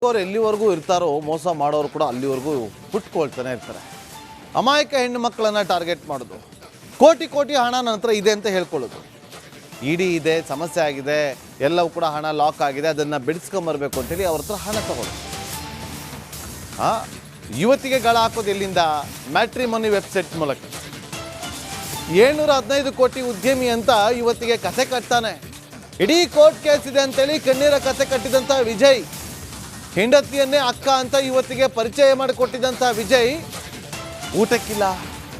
ಅವ್ರು ಎಲ್ಲಿವರೆಗೂ ಇರ್ತಾರೋ ಮೋಸ ಮಾಡೋರು ಕೂಡ ಅಲ್ಲಿವರೆಗೂ ಹುಟ್ಕೊಳ್ತಾನೆ ಇರ್ತಾರೆ. ಅಮಾಯಕ ಹೆಣ್ಣು ಮಕ್ಕಳನ್ನು ಟಾರ್ಗೆಟ್ ಮಾಡೋದು, ಕೋಟಿ ಕೋಟಿ ಹಣ ನನ್ನ ಹತ್ರ ಇದೆ ಅಂತ ಹೇಳ್ಕೊಳ್ಳೋದು. ಇಡಿ ಇದೆ, ಸಮಸ್ಯೆ ಆಗಿದೆ, ಎಲ್ಲವೂ ಕೂಡ ಹಣ ಲಾಕ್ ಆಗಿದೆ, ಅದನ್ನು ಬಿಡಿಸ್ಕೊಂಬರ್ಬೇಕು ಅಂತೇಳಿ ಅವ್ರ ಹತ್ರ ಹಣ ತಗೊಳ್ಳೋದು. ಯುವತಿಗೆ ಗಳ ಹಾಕೋದು ಎಲ್ಲಿಂದ? ಮ್ಯಾಟ್ರಿಮೋನಿ ವೆಬ್ಸೈಟ್ ಮೂಲಕ. 715 ಕೋಟಿ ಉದ್ಯಮಿ ಅಂತ ಯುವತಿಗೆ ಕಥೆ ಕಟ್ತಾನೆ. ಇಡೀ ಕೋರ್ಟ್ ಕೇಸ್ ಇದೆ ಅಂತೇಳಿ ಕಣ್ಣೀರ ಕಥೆ ಕಟ್ಟಿದಂಥ ವಿಜಯ್, ಹೆಂಡತಿಯನ್ನೇ ಅಕ್ಕ ಅಂತ ಯುವತಿಗೆ ಪರಿಚಯ ಮಾಡಿಕೊಟ್ಟಿದ್ದಂಥ ವಿಜಯ್, ಊಟಕ್ಕಿಲ್ಲ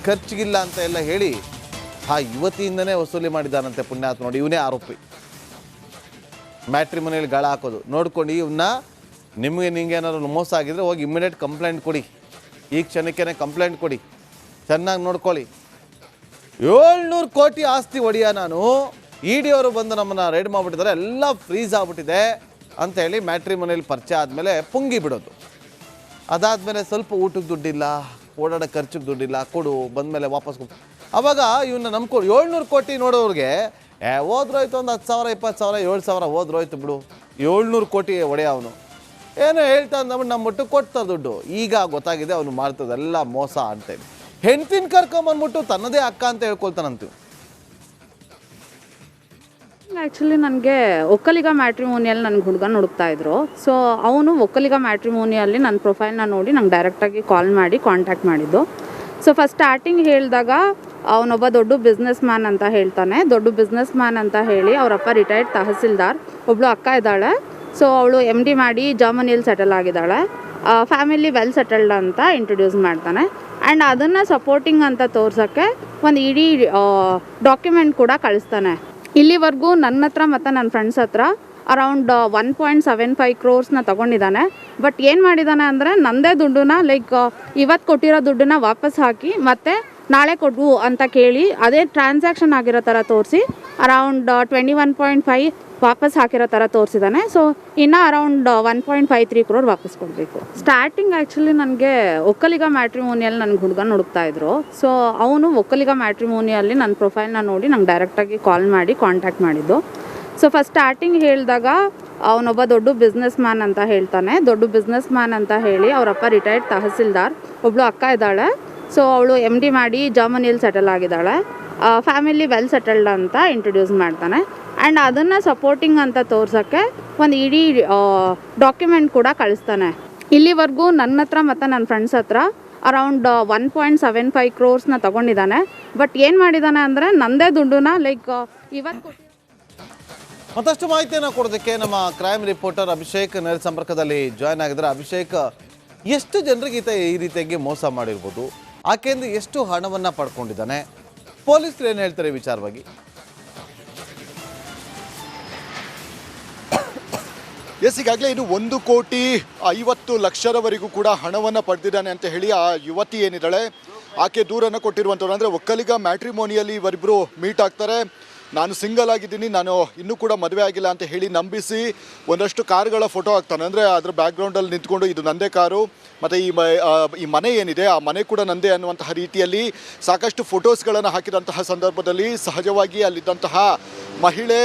ಖರ್ಚಿಗಿಲ್ಲ ಅಂತ ಎಲ್ಲ ಹೇಳಿ ಆ ಯುವತಿಯಿಂದನೇ ವಸೂಲಿ ಮಾಡಿದ್ದಾನಂತೆ. ಪುಣ್ಯಾತ್ ನೋಡಿ, ಇವನೇ ಆರೋಪಿ. ಮ್ಯಾಟ್ರಿಮೋನಿಯಲ್ಲಿ ಗಳ ಹಾಕೋದು ನೋಡ್ಕೊಂಡು ಇವನ್ನ, ನಿಮಗೆ ಏನಾದ್ರು ಮೋಸ ಆಗಿದ್ರೆ ಹೋಗಿ ಇಮ್ಮಿಡಿಯೇಟ್ ಕಂಪ್ಲೇಂಟ್ ಕೊಡಿ, ಈ ಕ್ಷಣಕ್ಕೇ ಕಂಪ್ಲೇಂಟ್ ಕೊಡಿ, ಚೆನ್ನಾಗಿ ನೋಡ್ಕೊಳ್ಳಿ. 700 ಕೋಟಿ ಆಸ್ತಿ ಒಡೆಯ ನಾನು, ಇಡಿ ಅವರು ಬಂದು ನಮ್ಮನ್ನು ರೈಡ್ ಮಾಡಿಬಿಟ್ಟಿದ್ದಾರೆ, ಎಲ್ಲ ಫ್ರೀಸ್ ಆಗ್ಬಿಟ್ಟಿದೆ ಅಂತ ಹೇಳಿ ಮ್ಯಾಟ್ರಿಮೋನಿಯಲ್ಲಿ ಪರಿಚಯ ಆದಮೇಲೆ ಪುಂಗಿ ಬಿಡೋದು. ಅದಾದಮೇಲೆ ಸ್ವಲ್ಪ ಊಟಕ್ಕೆ ದುಡ್ಡಿಲ್ಲ, ಓಡಾಡೋ ಖರ್ಚಿಗೆ ದುಡ್ಡಿಲ್ಲ, ಕೊಡು, ಬಂದಮೇಲೆ ವಾಪಸ್ ಕೊಡು. ಆವಾಗ ಇವನ್ನ ನಂಬ್ಕೊಂಡು 700 ಕೋಟಿ ನೋಡೋರಿಗೆ ಹೋದ್ರೋಯ್ತು, ಒಂದು 10,000 20,000 7,000 ಹೋದ್ರೋಯ್ತು ಬಿಡು, 700 ಕೋಟಿ ಒಡೆಯ ಅವನು ಏನೋ ಹೇಳ್ತಾ ಅಂದ್ಬಿಟ್ಟು ನಮ್ಮಟ್ಟು ಕೊಡ್ತಾರೆ ದುಡ್ಡು. ಈಗ ಗೊತ್ತಾಗಿದೆ ಅವನು ಮಾಡ್ತದೆಲ್ಲ ಮೋಸ ಅಂತೇಳಿ. ಹೆಂಡ್ತಿನ ಕರ್ಕೊಂಬಂದ್ಬಿಟ್ಟು ತನ್ನದೇ ಅಕ್ಕ ಅಂತ ಹೇಳ್ಕೊಳ್ತಾನಂತೀವಿ. ಆ್ಯಕ್ಚುಲಿ ನನಗೆ ಒಕ್ಕಲಿಗ ಮ್ಯಾಟ್ರಿಮೋನಿಯಲ್ಲಿ ನನಗೆ ಹುಡುಗನ ಹುಡುಕ್ತಾ ಇದ್ರು. ಸೊ ಅವನು ಒಕ್ಕಲಿಗ ಮ್ಯಾಟ್ರಿಮೋನಿಯಲ್ಲಿ ನನ್ನ ಪ್ರೊಫೈಲ್ನ ನೋಡಿ ನಂಗೆ ಡೈರೆಕ್ಟಾಗಿ ಕಾಲ್ ಮಾಡಿ ಕಾಂಟ್ಯಾಕ್ಟ್ ಮಾಡಿದ್ದು. ಸೊ ಫಸ್ಟ್ ಸ್ಟಾರ್ಟಿಂಗ್ ಹೇಳಿದಾಗ ಅವನೊಬ್ಬ ದೊಡ್ಡ ಬಿಸ್ನೆಸ್ ಮ್ಯಾನ್ ಅಂತ ಹೇಳ್ತಾನೆ. ದೊಡ್ಡ ಬಿಸ್ನೆಸ್ ಮ್ಯಾನ್ ಅಂತ ಹೇಳಿ ಅವರಪ್ಪ ರಿಟೈರ್ಡ್ ತಹಸೀಲ್ದಾರ್, ಒಬ್ಬಳು ಅಕ್ಕ ಇದ್ದಾಳೆ. ಸೊ ಅವಳು MD ಮಾಡಿ ಜರ್ಮನಿಯಲ್ಲಿ ಸೆಟಲ್ ಆಗಿದ್ದಾಳೆ, ಫ್ಯಾಮಿಲಿ ವೆಲ್ ಸೆಟಲ್ಡ್ ಅಂತ ಇಂಟ್ರೊಡ್ಯೂಸ್ ಮಾಡ್ತಾನೆ. ಆ್ಯಂಡ್ ಅದನ್ನು ಸಪೋರ್ಟಿಂಗ್ ಅಂತ ತೋರ್ಸೋಕ್ಕೆ ಒಂದು ಇಡೀ ಡಾಕ್ಯುಮೆಂಟ್ ಕೂಡ ಕಳಿಸ್ತಾನೆ. ಇಲ್ಲಿವರೆಗೂ ನನ್ನ ಹತ್ರ ಮತ್ತು ನನ್ನ ಫ್ರೆಂಡ್ಸ್ ಹತ್ರ ಅರೌಂಡ್ 1.75 crores ತೊಗೊಂಡಿದ್ದಾನೆ. ಬಟ್ ಏನು ಮಾಡಿದ್ದಾನೆ ಅಂದರೆ, ನನ್ನದೇ ದುಡ್ಡನ್ನ ಇವತ್ತು ಕೊಟ್ಟಿರೋ ದುಡ್ಡನ್ನ ವಾಪಸ್ ಹಾಕಿ ಮತ್ತೆ ನಾಳೆ ಕೊಡು ಅಂತ ಕೇಳಿ ಅದೇ ಟ್ರಾನ್ಸಾಕ್ಷನ್ ಆಗಿರೋ ಥರ ತೋರಿಸಿ ಅರೌಂಡ್ 21.5 ವಾಪಸ್ ಹಾಕಿರೋ ಥರ ತೋರಿಸಿದ್ದಾನೆ. ಸೊ ಇನ್ನು ಅರೌಂಡ್ 1.53 crore ವಾಪಸ್ ಕೊಡಬೇಕು. ಸ್ಟಾರ್ಟಿಂಗ್ ಆ್ಯಕ್ಚುಲಿ ನನಗೆ ಒಕ್ಕಲಿಗ ಮ್ಯಾಟ್ರಿಮೋನಿಯಲ್ಲಿ ನನಗೆ ಹುಡುಗನ ಹುಡುಕ್ತಾ ಇದ್ರು. ಸೊ ಅವನು ಒಕ್ಕಲಿಗ ಮ್ಯಾಟ್ರಿಮೋನಿಯಲ್ಲಿ ನನ್ನ ಪ್ರೊಫೈಲ್ನ ನೋಡಿ ನಂಗೆ ಡೈರೆಕ್ಟಾಗಿ ಕಾಲ್ ಮಾಡಿ ಕಾಂಟ್ಯಾಕ್ಟ್ ಮಾಡಿದ್ದು. ಸೊ ಫಸ್ಟ್ ಸ್ಟಾರ್ಟಿಂಗ್ ಹೇಳಿದಾಗ ಅವನೊಬ್ಬ ದೊಡ್ಡ ಬಿಸ್ನೆಸ್ ಮ್ಯಾನ್ ಅಂತ ಹೇಳ್ತಾನೆ. ದೊಡ್ಡ ಬಿಸ್ನೆಸ್ ಮ್ಯಾನ್ ಅಂತ ಹೇಳಿ ಅವರಪ್ಪ ರಿಟೈರ್ಡ್ ತಹಸೀಲ್ದಾರ್, ಒಬ್ಬಳು ಅಕ್ಕ ಇದ್ದಾಳೆ. ಸೊ ಅವಳು MD ಮಾಡಿ ಜರ್ಮನಿಯಲ್ಲಿ ಸೆಟಲ್ ಆಗಿದ್ದಾಳೆ, ಫ್ಯಾಮಿಲಿ ವೆಲ್ ಸೆಟಲ್ಡ್ ಅಂತ ಇಂಟ್ರೊಡ್ಯೂಸ್ ಮಾಡ್ತಾನೆ. ಆ್ಯಂಡ್ ಅದನ್ನು ಸಪೋರ್ಟಿಂಗ್ ಅಂತ ತೋರ್ಸೋಕ್ಕೆ ಒಂದು ಇಡೀ ಡಾಕ್ಯುಮೆಂಟ್ ಕೂಡ ಕಳಿಸ್ತಾನೆ. ಇಲ್ಲಿವರೆಗೂ ನನ್ನ ಹತ್ರ ಮತ್ತು ನನ್ನ ಫ್ರೆಂಡ್ಸ್ ಹತ್ರ ಅರೌಂಡ್ 1.75 crores ತೊಗೊಂಡಿದ್ದಾನೆ. ಬಟ್ ಏನು ಮಾಡಿದ್ದಾನೆ ಅಂದರೆ, ನನ್ನದೇ ದುಡ್ಡನ್ನ ಇವತ್ತು ಮತ್ತಷ್ಟು ಮಾಹಿತಿಯನ್ನು ಕೊಡೋದಕ್ಕೆ ನಮ್ಮ ಕ್ರೈಮ್ ರಿಪೋರ್ಟರ್ ಅಭಿಷೇಕ್ ನೇರ ಸಂಪರ್ಕದಲ್ಲಿ ಜಾಯ್ನ್ ಆಗಿದ್ದಾರೆ. ಅಭಿಷೇಕ್, ಎಷ್ಟು ಜನರಿಗೆ ಈ ರೀತಿಯಾಗಿ ಮೋಸ ಮಾಡಿರ್ಬೋದು? ಆಕೆಯಿಂದ ಎಷ್ಟು ಹಣವನ್ನು ಪಡ್ಕೊಂಡಿದ್ದಾನೆ? ಪೊಲೀಸರು ಏನು ಹೇಳ್ತಾರೆ ವಿಚಾರವಾಗಿ? ಈಗಾಗಲೇ ಇದು 1,50,00,000 ಕೂಡ ಹಣವನ್ನು ಪಡೆದಿದ್ದಾನೆ ಅಂತ ಹೇಳಿ ಆ ಯುವತಿ ಏನಿದ್ದಾಳೆ ಆಕೆ ದೂರನ್ನು ಕೊಟ್ಟಿರುವಂಥವ್ರು. ಅಂದರೆ ಒಕ್ಕಲಿಗ ಮ್ಯಾಟ್ರಿಮೋನಿಯಲ್ಲಿ ಇವರಿಬ್ಬರು ಮೀಟ್ ಆಗ್ತಾರೆ. ನಾನು ಸಿಂಗಲ್ ಆಗಿದ್ದೀನಿ, ನಾನು ಇನ್ನೂ ಕೂಡ ಮದುವೆ ಆಗಿಲ್ಲ ಅಂತ ಹೇಳಿ ನಂಬಿಸಿ ಒಂದಷ್ಟು ಕಾರುಗಳ ಫೋಟೋ ಹಾಕ್ತಾನೆ. ಅಂದರೆ ಅದರ ಬ್ಯಾಕ್ಗ್ರೌಂಡಲ್ಲಿ ನಿಂತ್ಕೊಂಡು ಇದು ನಂದೇ ಕಾರು ಮತ್ತು ಈ ಮನೆ ಏನಿದೆ ಆ ಮನೆ ಕೂಡ ನಂದೇ ಅನ್ನುವಂತಹ ರೀತಿಯಲ್ಲಿ ಸಾಕಷ್ಟು ಫೋಟೋಸ್ಗಳನ್ನು ಹಾಕಿದಂತಹ ಸಂದರ್ಭದಲ್ಲಿ ಸಹಜವಾಗಿ ಅಲ್ಲಿದ್ದಂತಹ ಮಹಿಳೆ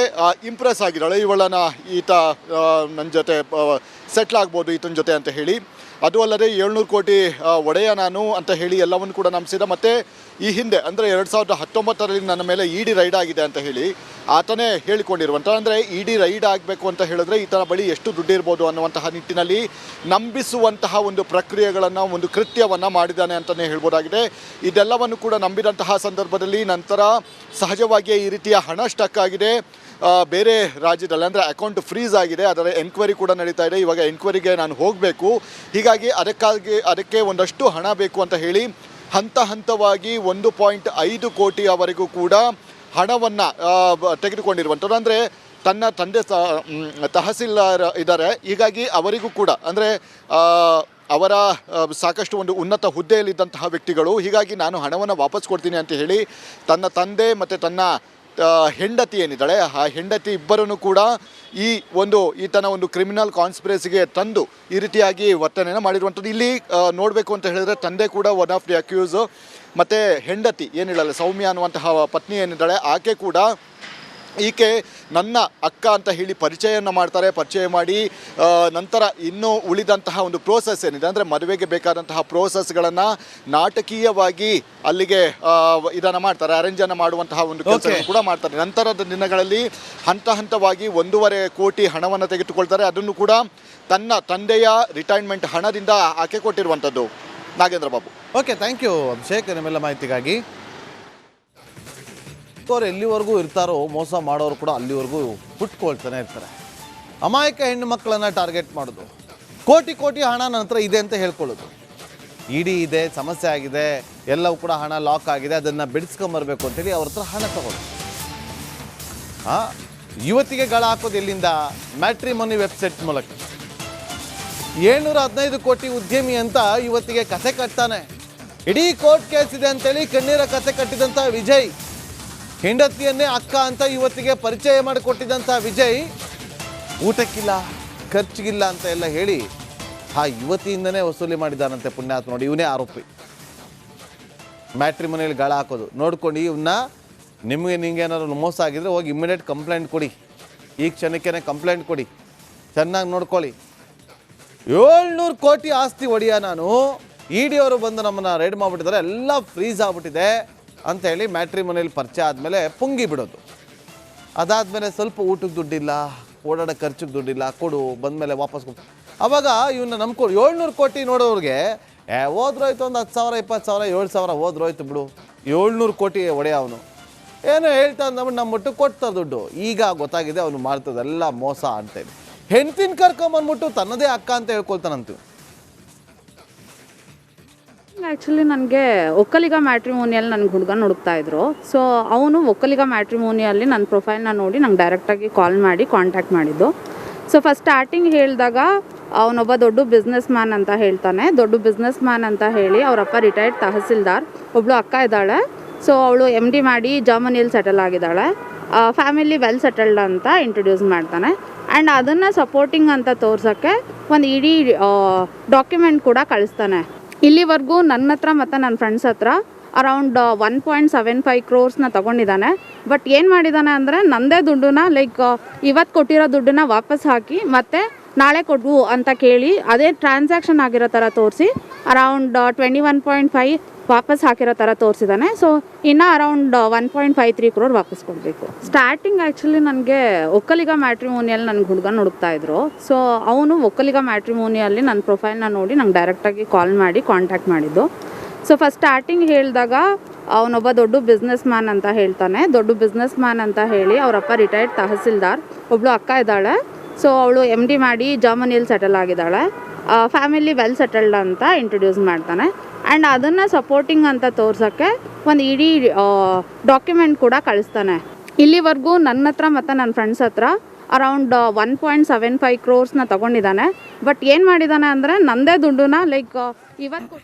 ಇಂಪ್ರೆಸ್ ಆಗಿದ್ದಾಳೆ. ಇವಳನ್ನು ಈತ ನನ್ನ ಜೊತೆ ಸೆಟ್ಲ್ ಆಗ್ಬೋದು ಈತನ ಜೊತೆ ಅಂತ ಹೇಳಿ. ಅದು ಅಲ್ಲದೆ 700 ಕೋಟಿ ಒಡೆಯ ನಾನು ಅಂತ ಹೇಳಿ ಎಲ್ಲವನ್ನು ಕೂಡ ನಂಬಿಸಿದ. ಮತ್ತು ಈ ಹಿಂದೆ ಅಂದರೆ 2019ರಲ್ಲಿ ನನ್ನ ಮೇಲೆ ಇಡಿ ರೈಡ್ ಆಗಿದೆ ಅಂತ ಹೇಳಿ ಆತನೇ ಹೇಳಿಕೊಂಡಿರುವಂಥ, ಅಂದರೆ ಇಡಿ ರೈಡ್ ಆಗಬೇಕು ಅಂತ ಹೇಳಿದ್ರೆ ಈತನ ಬಳಿ ಎಷ್ಟು ದುಡ್ಡಿರ್ಬೋದು ಅನ್ನುವಂತಹ ನಿಟ್ಟಿನಲ್ಲಿ ನಂಬಿಸುವಂತಹ ಒಂದು ಪ್ರಕ್ರಿಯೆಗಳನ್ನು, ಒಂದು ಕೃತ್ಯವನ್ನು ಮಾಡಿದ್ದಾನೆ ಅಂತಲೇ ಹೇಳ್ಬೋದಾಗಿದೆ. ಇದೆಲ್ಲವನ್ನು ಕೂಡ ನಂಬಿದಂತಹ ಸಂದರ್ಭದಲ್ಲಿ ನಂತರ ಸಹಜವಾಗಿಯೇ ಈ ರೀತಿಯ ಹಣ ಸ್ಟಕ್ ಆಗಿದೆ ಬೇರೆ ರಾಜ್ಯದಲ್ಲಿ, ಅಂದರೆ ಅಕೌಂಟ್ ಫ್ರೀಸ್ ಆಗಿದೆ. ಅದರ ಎನ್ಕ್ವೈರಿ ಕೂಡ ನಡೀತಾ ಇದೆ. ಇವಾಗ ಎನ್ಕ್ವೈರಿಗೆ ನಾನು ಹೋಗಬೇಕು, ಹೀಗಾಗಿ ಅದಕ್ಕೆ ಒಂದಷ್ಟು ಹಣ ಬೇಕು ಅಂತ ಹೇಳಿ ಹಂತ ಹಂತವಾಗಿ 1.5 ಕೋಟಿಯವರೆಗೂ ಕೂಡ ಹಣವನ್ನು ತೆಗೆದುಕೊಂಡಿರುವಂಥದ್ದು. ಅಂದರೆ ತನ್ನ ತಂದೆ ತಹಸೀಲ್ದಾರ್ ಇದ್ದಾರೆ, ಹೀಗಾಗಿ ಅವರಿಗೂ ಕೂಡ ಅಂದರೆ ಅವರ ಸಾಕಷ್ಟು ಒಂದು ಉನ್ನತ ಹುದ್ದೆಯಲ್ಲಿದ್ದಂತಹ ವ್ಯಕ್ತಿಗಳು. ಹೀಗಾಗಿ ನಾನು ಹಣವನ್ನು ವಾಪಸ್ ಕೊಡ್ತೀನಿ ಅಂತ ಹೇಳಿ ತನ್ನ ತಂದೆ ಮತ್ತು ತನ್ನ ಹೆಂಡತಿ ಏನಿದ್ದಾಳೆ ಆ ಹೆಂಡತಿ ಇಬ್ಬರನ್ನು ಕೂಡ ಈತನ ಒಂದು ಕ್ರಿಮಿನಲ್ ಕಾನ್ಸ್ಪಿರಸಿಗೆ ತಂದು ಈ ರೀತಿಯಾಗಿ ವರ್ತನೆಯನ್ನು ಮಾಡಿರುವಂಥದ್ದು. ಇಲ್ಲಿ ನೋಡಬೇಕು ಅಂತ ಹೇಳಿದ್ರೆ ತಂದೆ ಕೂಡ ಒನ್ ಆಫ್ ದಿ ಅಕ್ಯೂಸ್, ಮತ್ತು ಹೆಂಡತಿ ಏನಿದ್ದಾಳೆ ಸೌಮ್ಯ ಅನ್ನುವಂತಹ ಪತ್ನಿ ಏನಿದ್ದಾಳೆ ಆಕೆ ಕೂಡ ಈಕೆ ನನ್ನ ಅಕ್ಕ ಅಂತ ಹೇಳಿ ಪರಿಚಯವನ್ನು ಮಾಡ್ತಾರೆ. ಪರಿಚಯ ಮಾಡಿ ನಂತರ ಇನ್ನೂ ಉಳಿದಂತಹ ಒಂದು ಪ್ರೋಸೆಸ್ ಏನಿದೆ ಅಂದರೆ ಮದುವೆಗೆ ಬೇಕಾದಂತಹ ಪ್ರೋಸೆಸ್ಗಳನ್ನು ನಾಟಕೀಯವಾಗಿ ಅಲ್ಲಿಗೆ ಇದನ್ನು ಮಾಡ್ತಾರೆ, ಅರೇಂಜನ್ನು ಮಾಡುವಂತಹ ಒಂದು ಕೆಲಸ ಕೂಡ ಮಾಡ್ತಾರೆ. ನಂತರದ ದಿನಗಳಲ್ಲಿ ಹಂತವಾಗಿ 1.5 ಕೋಟಿ ಹಣವನ್ನು ತೆಗೆದುಕೊಳ್ತಾರೆ. ಅದನ್ನು ಕೂಡ ತನ್ನ ತಂದೆಯ ರಿಟೈರ್ಮೆಂಟ್ ಹಣದಿಂದ ಆಕೆ ಕೊಟ್ಟಿರುವಂಥದ್ದು. Nagendra Babu. Okay, thank you Abhishek ನಿಮ್ಮೆಲ್ಲ ಮಾಹಿತಿಗಾಗಿ. ಅವ್ರು ಎಲ್ಲಿವರೆಗೂ ಇರ್ತಾರೋ ಮೋಸ ಮಾಡೋರು ಕೂಡ ಅಲ್ಲಿವರೆಗೂ ಹುಟ್ಕೊಳ್ತಾನೆ ಇರ್ತಾರೆ. ಅಮಾಯಕ ಹೆಣ್ಣು ಮಕ್ಕಳನ್ನು ಟಾರ್ಗೆಟ್ ಮಾಡೋದು, ಕೋಟಿ ಹಣ ನನ್ನ ಹತ್ರ ಇದೆ ಅಂತ ಹೇಳ್ಕೊಳ್ಳೋದು. ಇಡಿ ಇದೆ, ಸಮಸ್ಯೆ ಆಗಿದೆ, ಎಲ್ಲವೂ ಕೂಡ ಹಣ ಲಾಕ್ ಆಗಿದೆ, ಅದನ್ನು ಬಿಡಿಸ್ಕೊಂಬರ್ಬೇಕು ಅಂತೇಳಿ ಅವ್ರ ಹತ್ರ ಹಣ ತಗೊಳ್ಳೋದು. ಯುವತಿಗೆ ಗಳ ಹಾಕೋದು ಎಲ್ಲಿಂದ? ಮ್ಯಾಟ್ರಿಮೋನಿ ವೆಬ್ಸೈಟ್ ಮೂಲಕ. 715 ಕೋಟಿ ಉದ್ಯಮಿ ಅಂತ ಯುವತಿಗೆ ಕಥೆ ಕಟ್ತಾನೆ. ಇಡೀ ಕೋರ್ಟ್ ಕೇಸ್ ಇದೆ ಅಂತೇಳಿ ಕಣ್ಣೀರ ಕಥೆ ಕಟ್ಟಿದಂಥ ವಿಜಯ್, ಹೆಂಡತಿಯನ್ನೇ ಅಕ್ಕ ಅಂತ ಯುವತಿಗೆ ಪರಿಚಯ ಮಾಡಿಕೊಟ್ಟಿದ್ದಂಥ ವಿಜಯ್ ಊಟಕ್ಕಿಲ್ಲ, ಖರ್ಚಿಗಿಲ್ಲ ಅಂತ ಎಲ್ಲ ಹೇಳಿ ಆ ಯುವತಿಯಿಂದನೇ ವಸೂಲಿ ಮಾಡಿದ್ದಾನಂತೆ. ಪುಣ್ಯಾತ್ ನೋಡಿ, ಇವನೇ ಆರೋಪಿ. ಮ್ಯಾಟ್ರಿಮೋನಿಯಲ್ಲಿ ಗಾಳ ಹಾಕೋದು ನೋಡ್ಕೊಂಡು ಇವನ್ನ ನಿಮಗೇನಾದ್ರು ಮೋಸ ಆಗಿದ್ರೆ ಹೋಗಿ ಇಮ್ಮಿಡಿಯೇಟ್ ಕಂಪ್ಲೇಂಟ್ ಕೊಡಿ. ಈ ಕ್ಷಣಕ್ಕೇ ಕಂಪ್ಲೇಂಟ್ ಕೊಡಿ, ಚೆನ್ನಾಗಿ ನೋಡ್ಕೊಳ್ಳಿ. 700 ಕೋಟಿ ಆಸ್ತಿ ಒಡೆಯ ನಾನು, ಇಡಿ ಅವರು ಬಂದು ನಮ್ಮನ್ನು ರೈಡ್ ಮಾಡಿಬಿಟ್ಟಿದ್ದಾರೆ, ಎಲ್ಲ ಫ್ರೀಸ್ ಆಗ್ಬಿಟ್ಟಿದೆ ಅಂತ ಹೇಳಿ ಮ್ಯಾಟ್ರಿಮೋನಿಯಲ್ಲಿ ಪರಿಚಯ ಆದಮೇಲೆ ಪುಂಗಿ ಬಿಡೋದು. ಅದಾದಮೇಲೆ ಸ್ವಲ್ಪ ಊಟಕ್ಕೆ ದುಡ್ಡಿಲ್ಲ, ಓಡಾಡೋ ಖರ್ಚಿಗೆ ದುಡ್ಡಿಲ್ಲ, ಕೊಡು, ಬಂದಮೇಲೆ ವಾಪಸ್ ಕೊಡು. ಆವಾಗ ಇವನ್ನ ನಂಬ್ಕೊಂಡು 700 ಕೋಟಿ ನೋಡೋರಿಗೆ ಹೋದ್ರೋಯ್ತು ಒಂದು 10,000 20,000 7,000 ಹೋದ್ರೋಯ್ತು ಬಿಡು. 700 ಕೋಟಿ ಒಡೆಯ ಅವನು ಏನೋ ಹೇಳ್ತಾ ಅಂದ್ಬಿಟ್ಟು ನಮ್ಮ ಮಟ್ಟು ಕೊಡ್ತಾರೆ ದುಡ್ಡು. ಈಗ ಗೊತ್ತಾಗಿದೆ ಅವನು ಮಾಡ್ತದೆಲ್ಲ ಮೋಸ ಅಂತೇಳಿ. ಹೆಂಡ್ತಿನ ಕರ್ಕೊಂಬಂದ್ಬಿಟ್ಟು ತನ್ನದೇ ಅಕ್ಕ ಅಂತ ಹೇಳ್ಕೊಳ್ತಾನಂತೀವಿ. ಆ್ಯಕ್ಚುಲಿ ನನಗೆ ಒಕ್ಕಲಿಗ ಮ್ಯಾಟ್ರಿಮೋನಿಯಲ್ಲಿ ನನಗೆ ಹುಡುಗನ ಹುಡುಕ್ತಾ ಇದ್ರು. ಸೊ ಅವನು ಒಕ್ಕಲಿಗ ಮ್ಯಾಟ್ರಿಮೋನಿಯಲ್ಲಿ ನನ್ನ ಪ್ರೊಫೈಲ್ನ ನೋಡಿ ನಂಗೆ ಡೈರೆಕ್ಟಾಗಿ ಕಾಲ್ ಮಾಡಿ ಕಾಂಟ್ಯಾಕ್ಟ್ ಮಾಡಿದ್ದು. ಸೊ ಫಸ್ಟ್ ಸ್ಟಾರ್ಟಿಂಗ್ ಹೇಳಿದಾಗ ಅವನೊಬ್ಬ ದೊಡ್ಡ ಬಿಸ್ನೆಸ್ ಮ್ಯಾನ್ ಅಂತ ಹೇಳ್ತಾನೆ. ದೊಡ್ಡ ಬಿಸ್ನೆಸ್ ಮ್ಯಾನ್ ಅಂತ ಹೇಳಿ ಅವರಪ್ಪ ರಿಟೈರ್ಡ್ ತಹಸೀಲ್ದಾರ್, ಒಬ್ಬಳು ಅಕ್ಕ ಇದ್ದಾಳೆ. ಸೊ ಅವಳು MD ಮಾಡಿ ಜರ್ಮನಿಯಲ್ಲಿ ಸೆಟಲ್ ಆಗಿದ್ದಾಳೆ. ಫ್ಯಾಮಿಲಿ ವೆಲ್ ಸೆಟಲ್ಡ್ ಅಂತ ಇಂಟ್ರೊಡ್ಯೂಸ್ ಮಾಡ್ತಾನೆ. ಆ್ಯಂಡ್ ಅದನ್ನು ಸಪೋರ್ಟಿಂಗ್ ಅಂತ ತೋರ್ಸೋಕ್ಕೆ ಒಂದು ಇಡೀ ಡಾಕ್ಯುಮೆಂಟ್ ಕೂಡ ಕಳಿಸ್ತಾನೆ. ಇಲ್ಲಿವರೆಗೂ ನನ್ನ ಹತ್ರ ಮತ್ತು ನನ್ನ ಫ್ರೆಂಡ್ಸ್ ಹತ್ರ ಅರೌಂಡ್ 1.75 ಕ್ರೋರ್ಸ್ನ ತೊಗೊಂಡಿದ್ದಾನೆ. ಬಟ್ ಏನು ಮಾಡಿದ್ದಾನೆ ಅಂದರೆ ನನ್ನದೇ ದುಡ್ಡನ್ನ ಇವತ್ತು ಕೊಟ್ಟಿರೋ ದುಡ್ಡನ್ನ ವಾಪಸ್ ಹಾಕಿ ಮತ್ತೆ ನಾಳೆ ಕೊಡು ಅಂತ ಕೇಳಿ ಅದೇ ಟ್ರಾನ್ಸಾಕ್ಷನ್ ಆಗಿರೋ ಥರ ತೋರಿಸಿ ಅರೌಂಡ್ 21.5 ವಾಪಸ್ ಹಾಕಿರೋ ಥರ ತೋರಿಸಿದ್ದಾನೆ. ಸೊ ಇನ್ನು ಅರೌಂಡ್ 1.53 ಕ್ರೋರ್ ವಾಪಸ್ ಕೊಡಬೇಕು. ಸ್ಟಾರ್ಟಿಂಗ್ ಆ್ಯಕ್ಚುಲಿ ನನಗೆ ಒಕ್ಕಲಿಗ ಮ್ಯಾಟ್ರಿಮೋನಿಯಲ್ಲಿ ನನಗೆ ಹುಡುಗನ ಹುಡುಕ್ತಾ ಇದ್ರು. ಸೊ ಅವನು ಒಕ್ಕಲಿಗ ಮ್ಯಾಟ್ರಿಮೋನಿಯಲ್ಲಿ ನನ್ನ ಪ್ರೊಫೈಲ್ನ ನೋಡಿ ನಂಗೆ ಡೈರೆಕ್ಟಾಗಿ ಕಾಲ್ ಮಾಡಿ ಕಾಂಟ್ಯಾಕ್ಟ್ ಮಾಡಿದ್ದು. ಸೊ ಫಸ್ಟ್ ಸ್ಟಾರ್ಟಿಂಗ್ ಹೇಳಿದಾಗ ಅವನೊಬ್ಬ ದೊಡ್ಡ ಬಿಸ್ನೆಸ್ ಮ್ಯಾನ್ ಅಂತ ಹೇಳ್ತಾನೆ. ದೊಡ್ಡ ಬಿಸ್ನೆಸ್ ಮ್ಯಾನ್ ಅಂತ ಹೇಳಿ ಅವರಪ್ಪ ರಿಟೈರ್ಡ್ ತಹಸೀಲ್ದಾರ್, ಒಬ್ಬಳು ಅಕ್ಕ ಇದ್ದಾಳೆ. ಸೊ ಅವಳು MD ಮಾಡಿ ಜರ್ಮನಿಯಲ್ಲಿ ಸೆಟಲ್ ಆಗಿದ್ದಾಳೆ. ಫ್ಯಾಮಿಲಿ ವೆಲ್ ಸೆಟಲ್ಡ್ ಅಂತ ಇಂಟ್ರೊಡ್ಯೂಸ್ ಮಾಡ್ತಾನೆ. ಆ್ಯಂಡ್ ಅದನ್ನು ಸಪೋರ್ಟಿಂಗ್ ಅಂತ ತೋರ್ಸೋಕ್ಕೆ ಒಂದು ಇಡೀ ಡಾಕ್ಯುಮೆಂಟ್ ಕೂಡ ಕಳಿಸ್ತಾನೆ. ಇಲ್ಲಿವರೆಗೂ ನನ್ನ ಹತ್ರ ಮತ್ತು ನನ್ನ ಫ್ರೆಂಡ್ಸ್ ಹತ್ರ ಅರೌಂಡ್ 1.75 ಕ್ರೋರ್ಸ್ನ ತೊಗೊಂಡಿದ್ದಾನೆ. ಬಟ್ ಏನು ಮಾಡಿದ್ದಾನೆ ಅಂದರೆ ನನ್ನದೇ ದುಡ್ಡನ್ನ ಇವತ್ತು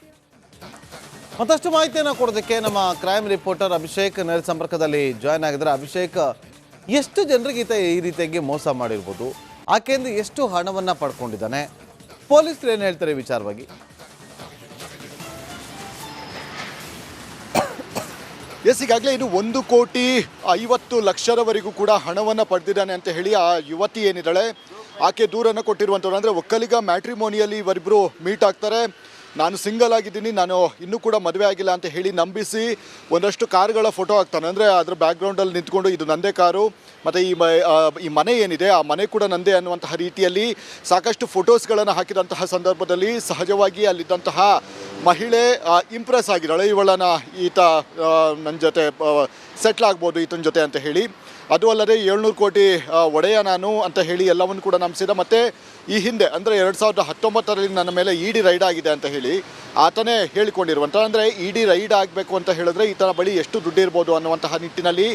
ಮತ್ತಷ್ಟು ಮಾಹಿತಿಯನ್ನು ಕೊಡೋದಕ್ಕೆ ನಮ್ಮ ಕ್ರೈಮ್ ರಿಪೋರ್ಟರ್ ಅಭಿಷೇಕ್ ನೇರ ಸಂಪರ್ಕದಲ್ಲಿ ಜಾಯ್ನ್ ಆಗಿದ್ದಾರೆ. ಅಭಿಷೇಕ್, ಎಷ್ಟು ಜನರಿಗೆ ಈ ರೀತಿಯಾಗಿ ಮೋಸ ಮಾಡಿರ್ಬೋದು? ಆಕೆಯಿಂದ ಎಷ್ಟು ಹಣವನ್ನು ಪಡ್ಕೊಂಡಿದ್ದಾನೆ? ಪೊಲೀಸರು ಏನು ಹೇಳ್ತಾರೆ ವಿಚಾರವಾಗಿ? ಈಗಾಗಲೇ ಇದು 1,50,00,000 ಕೂಡ ಹಣವನ್ನು ಪಡೆದಿದ್ದಾನೆ ಅಂತ ಹೇಳಿ ಆ ಯುವತಿ ಏನಿದ್ದಾಳೆ ಆಕೆ ದೂರನ್ನು ಕೊಟ್ಟಿರುವಂಥವ್ರು. ಅಂದರೆ ಒಕ್ಕಲಿಗ ಮ್ಯಾಟ್ರಿಮೋನಿಯಲ್ಲಿ ಇವರಿಬ್ಬರು ಮೀಟ್ ಆಗ್ತಾರೆ. ನಾನು ಸಿಂಗಲ್ ಆಗಿದ್ದೀನಿ, ನಾನು ಇನ್ನೂ ಕೂಡ ಮದುವೆ ಆಗಿಲ್ಲ ಅಂತ ಹೇಳಿ ನಂಬಿಸಿ ಒಂದಷ್ಟು ಕಾರುಗಳ ಫೋಟೋ ಹಾಕ್ತಾನೆ. ಅಂದರೆ ಅದರ ಬ್ಯಾಕ್ಗ್ರೌಂಡಲ್ಲಿ ನಿಂತ್ಕೊಂಡು ಇದು ನಂದೇ ಕಾರು ಮತ್ತು ಈ ಮನೆ ಏನಿದೆ ಆ ಮನೆ ಕೂಡ ನಂದೇ ಅನ್ನುವಂತಹ ರೀತಿಯಲ್ಲಿ ಸಾಕಷ್ಟು ಫೋಟೋಸ್ಗಳನ್ನು ಹಾಕಿದಂತಹ ಸಂದರ್ಭದಲ್ಲಿ ಸಹಜವಾಗಿ ಅಲ್ಲಿದ್ದಂತಹ ಮಹಿಳೆ ಇಂಪ್ರೆಸ್ ಆಗಿದ್ದಾಳೆ. ಇವಳನ್ನ ಈತ ನನ್ನ ಜೊತೆ ಸೆಟ್ಲ್ ಆಗ್ಬೋದು ಈತನ ಜೊತೆ ಅಂತ ಹೇಳಿ. ಅದು ಅಲ್ಲದೆ 700 ಕೋಟಿ ಒಡೆಯ ನಾನು ಅಂತ ಹೇಳಿ ಎಲ್ಲವನ್ನು ಕೂಡ ನಂಬಿಸಿದ. ಮತ್ತು ಈ ಹಿಂದೆ ಅಂದರೆ 2019ರಲ್ಲಿ ನನ್ನ ಮೇಲೆ ED ರೈಡ್ ಆಗಿದೆ ಅಂತ ಹೇಳಿ ಆತನೇ ಹೇಳಿಕೊಂಡಿರುವಂಥ, ಅಂದರೆ ED ರೈಡ್ ಆಗಬೇಕು ಅಂತ ಹೇಳಿದ್ರೆ ಈತನ ಬಳಿ ಎಷ್ಟು ದುಡ್ಡಿರ್ಬೋದು ಅನ್ನುವಂತಹ ನಿಟ್ಟಿನಲ್ಲಿ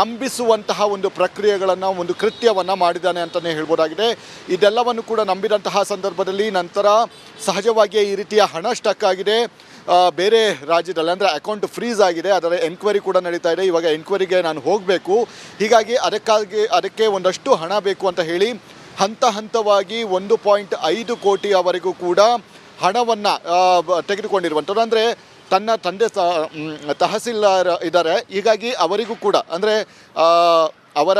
ನಂಬಿಸುವಂತಹ ಒಂದು ಪ್ರಕ್ರಿಯೆಗಳನ್ನು, ಒಂದು ಕೃತ್ಯವನ್ನು ಮಾಡಿದ್ದಾನೆ ಅಂತಲೇ ಹೇಳ್ಬೋದಾಗಿದೆ. ಇದೆಲ್ಲವನ್ನು ಕೂಡ ನಂಬಿದಂತಹ ಸಂದರ್ಭದಲ್ಲಿ ನಂತರ ಸಹಜವಾಗಿಯೇ ಈ ರೀತಿಯ ಹಣ ಸ್ಟಕ್ ಆಗಿದೆ. ಬೇರೆ ರಾಜ್ಯದಲ್ಲಿ ಅಂದರೆ ಅಕೌಂಟ್ ಫ್ರೀಸ್ ಆಗಿದೆ. ಅದರ ಎನ್ಕ್ವೈರಿ ಕೂಡ ನಡೀತಾ ಇದೆ. ಇವಾಗ ಎನ್ಕ್ವೈರಿಗೆ ನಾನು ಹೋಗಬೇಕು, ಹೀಗಾಗಿ ಅದಕ್ಕೆ ಒಂದಷ್ಟು ಹಣ ಬೇಕು ಅಂತ ಹೇಳಿ ಹಂತವಾಗಿ 1.5 ಕೋಟಿಯವರೆಗೂ ಕೂಡ ಹಣವನ್ನು ತೆಗೆದುಕೊಂಡಿರುವಂಥದ್ದು. ಅಂದರೆ ತನ್ನ ತಂದೆ ತಹಸೀಲ್ದಾರ್ ಇದ್ದಾರೆ, ಹೀಗಾಗಿ ಅವರಿಗೂ ಕೂಡ ಅಂದರೆ ಅವರ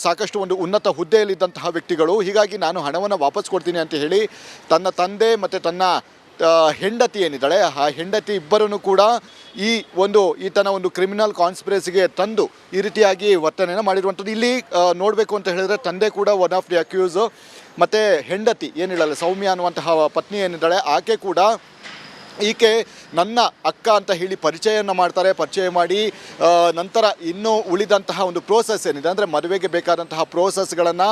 ಸಾಕಷ್ಟು ಒಂದು ಉನ್ನತ ಹುದ್ದೆಯಲ್ಲಿದ್ದಂತಹ ವ್ಯಕ್ತಿಗಳು. ಹೀಗಾಗಿ ನಾನು ಹಣವನ್ನು ವಾಪಸ್ ಕೊಡ್ತೀನಿ ಅಂತ ಹೇಳಿ ತನ್ನ ತಂದೆ ಮತ್ತು ತನ್ನ ಹೆಂಡತಿ ಏನಿದ್ದಾಳೆ ಆ ಹೆಂಡತಿ ಇಬ್ಬರನ್ನು ಕೂಡ ಈತನ ಒಂದು ಕ್ರಿಮಿನಲ್ ಕಾನ್ಸ್ಪಿರಸಿಗೆ ತಂದು ಈ ರೀತಿಯಾಗಿ ವರ್ತನೆಯನ್ನು ಮಾಡಿರುವಂಥದ್ದು. ಇಲ್ಲಿ ನೋಡಬೇಕು ಅಂತ ಹೇಳಿದ್ರೆ ತಂದೆ ಕೂಡ ಒನ್ ಆಫ್ ದಿ ಅಕ್ಯೂಸ್, ಮತ್ತು ಹೆಂಡತಿ ಏನಿದ್ದಾಳೆ ಸೌಮ್ಯ ಅನ್ನುವಂತಹ ಪತ್ನಿ ಏನಿದ್ದಾಳೆ ಆಕೆ ಕೂಡ ಈಕೆ ನನ್ನ ಅಕ್ಕ ಅಂತ ಹೇಳಿ ಪರಿಚಯವನ್ನು ಮಾಡ್ತಾರೆ. ಪರಿಚಯ ಮಾಡಿ ನಂತರ ಇನ್ನೂ ಉಳಿದಂತಹ ಒಂದು ಪ್ರೋಸೆಸ್ ಏನಿದೆ ಅಂದರೆ ಮದುವೆಗೆ ಬೇಕಾದಂತಹ ಪ್ರೋಸೆಸ್ಗಳನ್ನು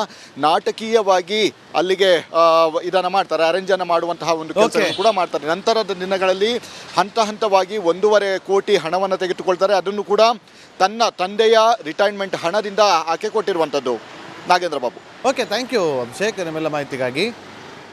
ನಾಟಕೀಯವಾಗಿ ಅಲ್ಲಿಗೆ ಇದನ್ನು ಮಾಡ್ತಾರೆ, ಅರೇಂಜನ್ನು ಮಾಡುವಂತಹ ಒಂದು ಕೆಲಸ ಕೂಡ ಮಾಡ್ತಾರೆ. ನಂತರದ ದಿನಗಳಲ್ಲಿ ಹಂತವಾಗಿ 1.5 ಕೋಟಿ ಹಣವನ್ನು ತೆಗೆದುಕೊಳ್ತಾರೆ. ಅದನ್ನು ಕೂಡ ತನ್ನ ತಂದೆಯ ರಿಟೈರ್ಮೆಂಟ್ ಹಣದಿಂದ ಆಕೆ ಕೊಟ್ಟಿರುವಂಥದ್ದು. Nagendra Babu. Okay, thank you Abhishek ನಿಮ್ಮೆಲ್ಲ ಮಾಹಿತಿಗಾಗಿ.